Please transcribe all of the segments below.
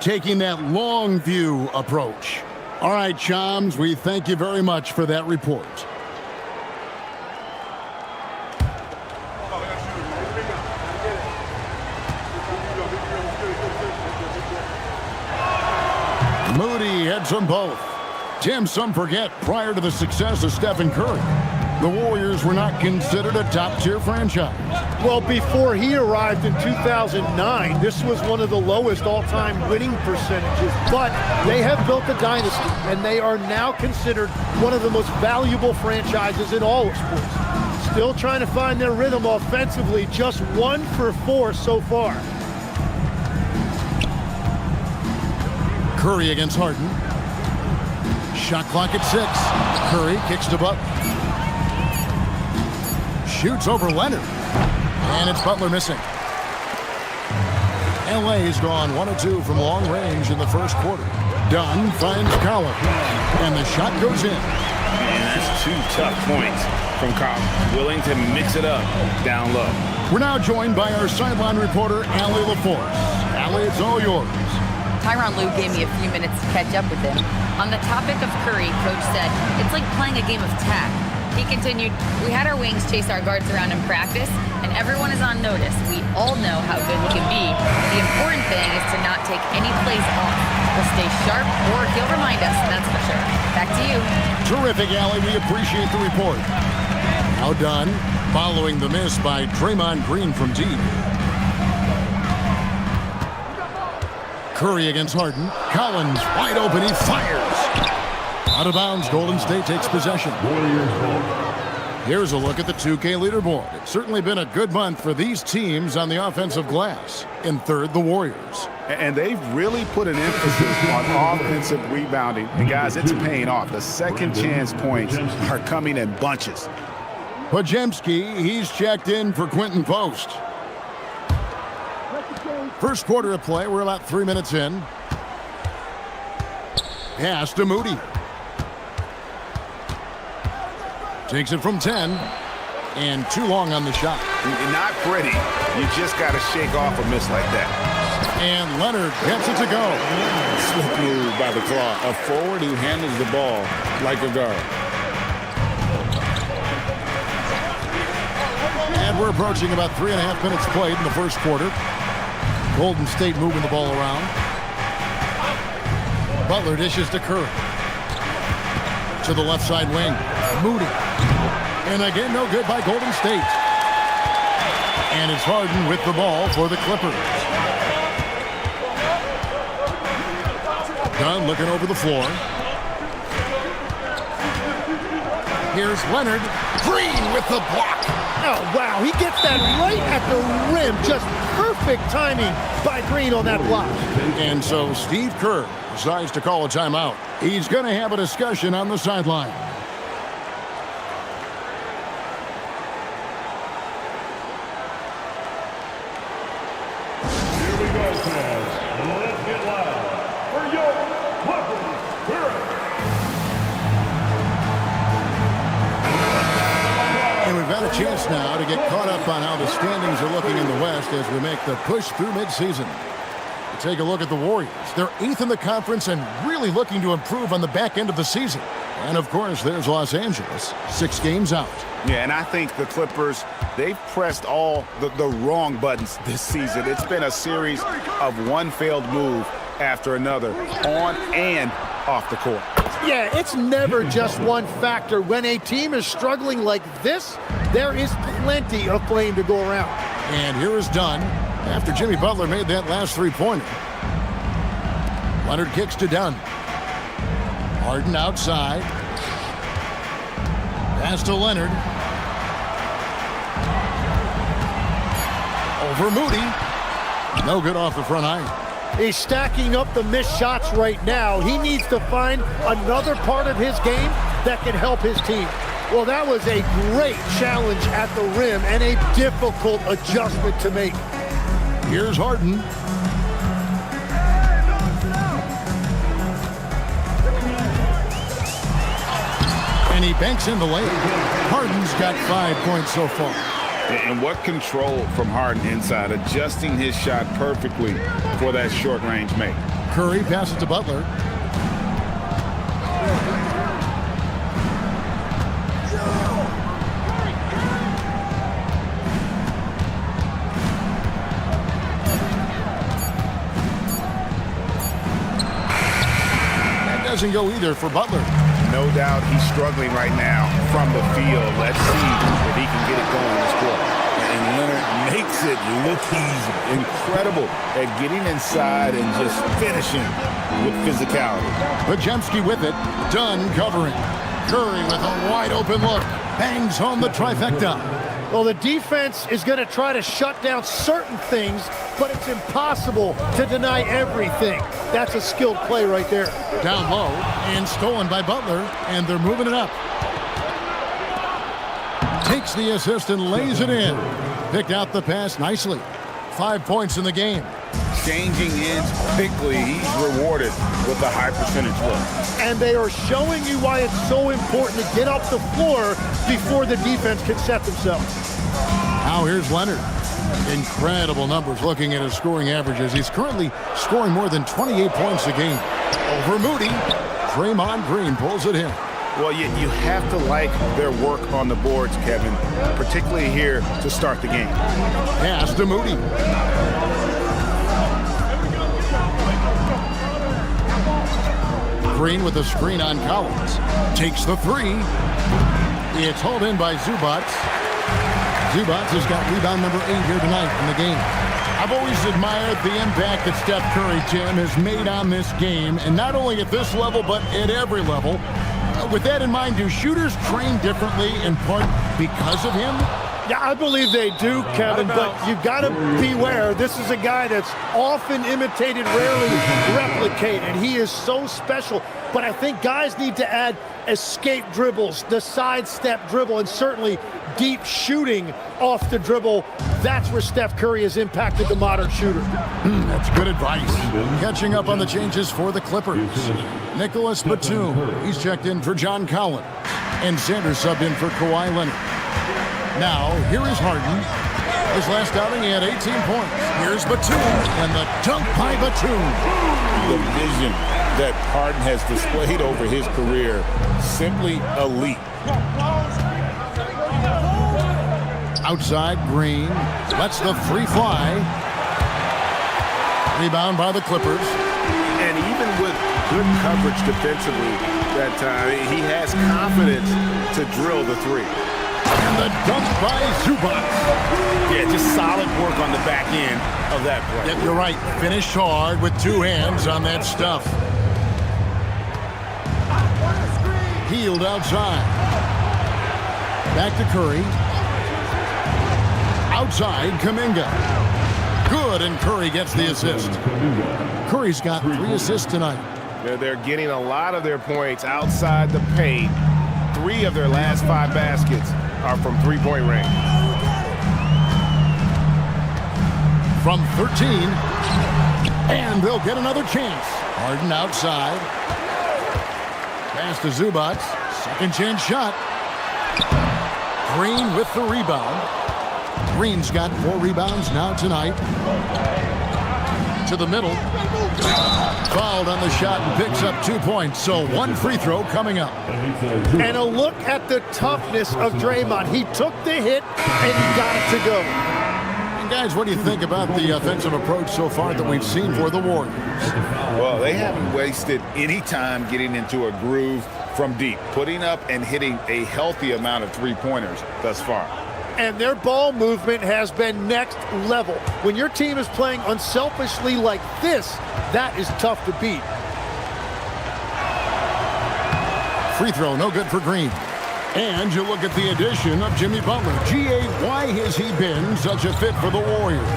taking that long view approach. All right, Chums, we thank you very much for that report. Moody hits them both. Tim, some forget, prior to the success of Stephen Curry, the Warriors were not considered a top-tier franchise. Well, before he arrived in 2009, this was one of the lowest all-time winning percentages. But they have built a dynasty, and they are now considered one of the most valuable franchises in all of sports. Still trying to find their rhythm offensively, just 1 for 4 so far. Curry against Harden. Shot clock at 6. Curry kicks to Butler. Shoots over Leonard. And it's Butler missing. LA's gone 1 of 2 from long range in the first quarter. Dunn finds Collins. And the shot goes in. And that's 2 tough points from Collins. Willing to mix it up down low. We're now joined by our sideline reporter, Allie LaForce. Allie, it's all yours. Tyronn Lue gave me a few minutes to catch up with him. On the topic of Curry, Coach said, it's like playing a game of tag. He continued, we had our wings chase our guards around in practice, and everyone is on notice. We all know how good he can be. The important thing is to not take any plays off. We'll stay sharp, or he'll remind us, that's for sure. Back to you. Terrific, Allie. We appreciate the report. Now done, following the miss by Draymond Green from deep. Curry against Harden. Collins wide open. He fires. Out of bounds. Golden State takes possession. Here's a look at the 2K leaderboard. It's certainly been a good month for these teams on the offensive glass. In third, the Warriors. And they've really put an emphasis on offensive rebounding. And guys, it's paying off. The second chance points are coming in bunches. Podziemski, he's checked in for Quentin Post. First quarter of play, we're about 3 minutes in. Pass to Moody. Takes it from 10. And too long on the shot. Not pretty. You just got to shake off a miss like that. And Leonard gets it to go. Slick move by the claw. A forward who handles the ball like a guard. And we're approaching about 3.5 minutes played in the first quarter. Golden State moving the ball around. Butler dishes to Curry. To the left side wing. Moody. And again, no good by Golden State. And it's Harden with the ball for the Clippers. Dunn looking over the floor. Here's Leonard. Green with the block. Oh, wow. He gets that right at the rim. Just perfect timing by Green on that block. And so Steve Kerr decides to call a timeout. He's going to have a discussion on the sideline. Here we go, fans. Let's get loud for your Clippers. And we've got a chance now to get caught up on how the standings are looking in the West as we make the push through midseason. Take a look at the Warriors. They're 8th in the conference and really looking to improve on the back end of the season. And, of course, there's Los Angeles, 6 games out. Yeah, and I think the Clippers, they've pressed all the wrong buttons this season. It's been a series of one failed move after another, on and off the court. Yeah, it's never just one factor. When a team is struggling like this, there is plenty of blame to go around. And here is Dunn after Jimmy Butler made that last three-pointer. Leonard kicks to Dunn. Harden outside. Pass to Leonard. Over Moody. No good off the front iron. He's stacking up the missed shots right now. He needs to find another part of his game that can help his team. Well, that was a great challenge at the rim and a difficult adjustment to make. Here's Harden. And he banks in the lane. Harden's got 5 points so far. And what control from Harden inside, adjusting his shot perfectly for that short-range make. Curry passes to Butler. That doesn't go either for Butler. No doubt he's struggling right now from the field. Let's see if he can get it going this quarter. And Leonard makes it look easy. Incredible at getting inside and just finishing with physicality. Pajemski with it. Dunn covering. Curry with a wide open look. Bangs home the trifecta. Well, the defense is going to try to shut down certain things, but it's impossible to deny everything. That's a skilled play right there. Down low and stolen by Butler, and they're moving it up. Takes the assist and lays it in. Picked out the pass nicely. 5 points in the game. Changing ends quickly. He's rewarded with a high percentage look. And they are showing you why it's so important to get off the floor before the defense can set themselves. Now here's Leonard. Incredible numbers looking at his scoring averages. He's currently scoring more than 28 points a game. Over Moody. Draymond Green pulls it in. Well, you have to like their work on the boards, Kevin, particularly here to start the game. Pass to Moody. Green with a screen on Collins. Takes the three. It's hauled in by Zubac. Zubac has got rebound number 8 here tonight in the game. I've always admired the impact that Steph Curry, Jim, has made on this game, and not only at this level, but at every level. With that in mind, do shooters train differently in part because of him? Yeah, I believe they do, Kevin, but you've got to beware. This is a guy that's often imitated, rarely replicated, and he is so special. But I think guys need to add escape dribbles, the sidestep dribble, and certainly deep shooting off the dribble. That's where Steph Curry has impacted the modern shooter. That's good advice. Catching up on the changes for the Clippers. Nicholas Batum, he's checked in for John Collins. And Sanders subbed in for Kawhi Leonard. Now, here is Harden. His last outing, he had 18 points. Here's Batum, and the dunk by Batum. The vision that Harden has displayed over his career, simply elite. Outside, Green lets the three fly. Rebound by the Clippers. And even with good coverage defensively that time, he has confidence to drill the three. And the dunk by Zubac. Yeah, just solid work on the back end of that play. Yep, you're right. Finished hard with 2 hands on that stuff. Healed outside. Back to Curry. Outside, Kuminga. Good, and Curry gets the assist. Curry's got 3 assists tonight. They're getting a lot of their points outside the paint. 3 of their last 5 baskets are from three-point range. From 13. And they'll get another chance. Harden outside. Pass to Zubac. Second chance shot. Green with the rebound. Green's got 4 rebounds now tonight. To the middle. Fouled on the shot and picks up 2 points. So 1 free throw coming up. And a look at the toughness of Draymond. He took the hit and he got it to go. And guys, what do you think about the offensive approach so far that we've seen for the Warriors? Well, they haven't wasted any time getting into a groove from deep, putting up and hitting a healthy amount of three-pointers thus far. And their ball movement has been next level. When your team is playing unselfishly like this, that is tough to beat. Free throw, no good for Green. And you look at the addition of Jimmy Butler. G.A., why has he been such a fit for the Warriors?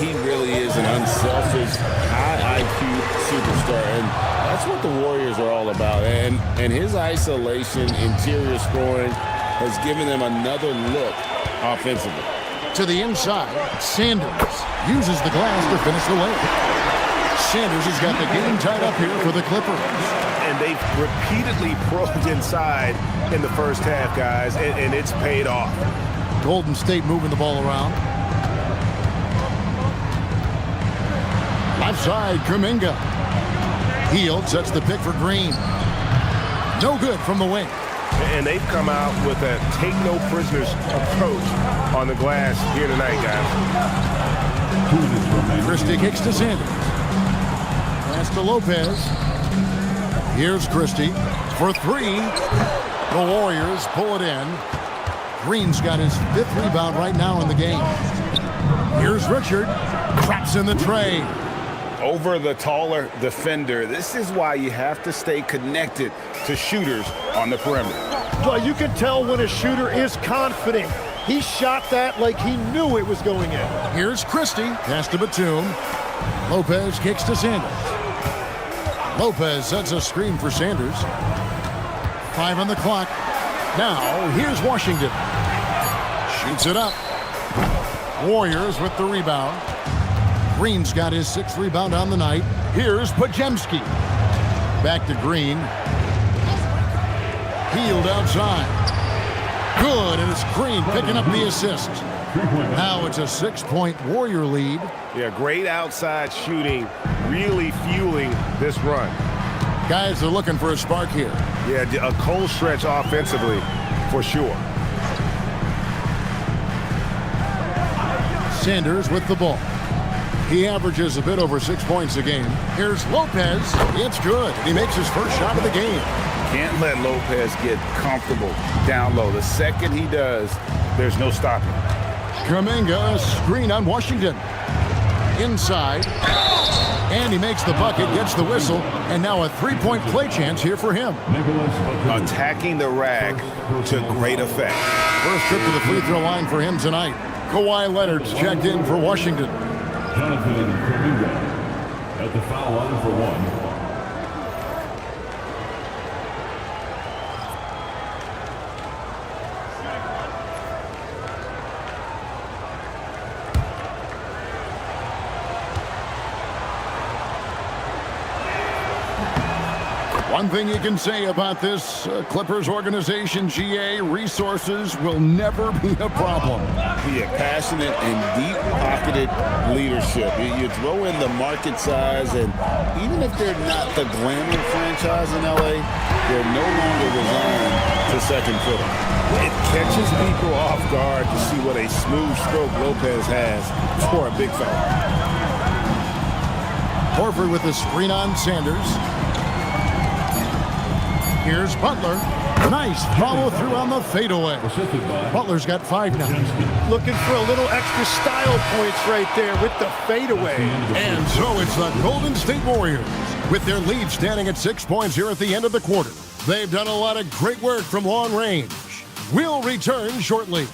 He really is an unselfish, high IQ superstar, and that's what the Warriors are all about. And his isolation, interior scoring has given them another look offensively. To the inside, Sanders uses the glass to finish the layup. Sanders has got the game tied up here for the Clippers. And they've repeatedly probed inside in the first half, guys, and it's paid off. Golden State moving the ball around. Left side, Kuminga. Hield sets the pick for Green. No good from the wing. And they've come out with a take-no-prisoners approach on the glass here tonight, guys. Christie kicks to Sanders. Pass to Lopez. Here's Christie for three. The Warriors pull it in. Green's got his 5th rebound right now in the game. Here's Richard. Traps in the tray. Over the taller defender. This is why you have to stay connected to shooters on the perimeter. Well, you can tell when a shooter is confident. He shot that like he knew it was going in. Here's Christie. Pass to Batum. Lopez kicks to Sanders. Lopez sets a screen for Sanders. 5 on the clock. Now, here's Washington. Shoots it up. Warriors with the rebound. Green's got his 6th rebound on the night. Here's Podziemski. Back to Green. Hield outside. Good, and it's Green picking up the assist. Now it's a 6-point Warrior lead. Yeah, great outside shooting, really fueling this run. Guys are looking for a spark here. Yeah, a cold stretch offensively, for sure. Sanders with the ball. He averages a bit over 6 points a game. Here's Lopez. It's good. He makes his first shot of the game. Can't let Lopez get comfortable down low. The second he does, there's no stopping. Kuminga, screen on Washington. Inside. And he makes the bucket, gets the whistle, and now a 3-point play chance here for him. Attacking the rack to great effect. First trip to the free throw line for him tonight. Kawhi Leonard's checked in for Washington. Jonathan Kuminga at the foul line for 1. One thing you can say about this Clippers organization, GA, resources will never be a problem. Yeah, passionate and deep-pocketed leadership. You throw in the market size, and even if they're not the glamour franchise in LA, they're no longer resigned to second fiddle. It catches people off guard to see what a smooth stroke Lopez has for a big fella. Horford with the screen on Sanders. Here's Butler. Nice follow through on the fadeaway. Butler's got 5 now. Looking for a little extra style points right there with the fadeaway. And so it's the Golden State Warriors with their lead standing at 6 points here at the end of the quarter. They've done a lot of great work from long range. We'll return shortly.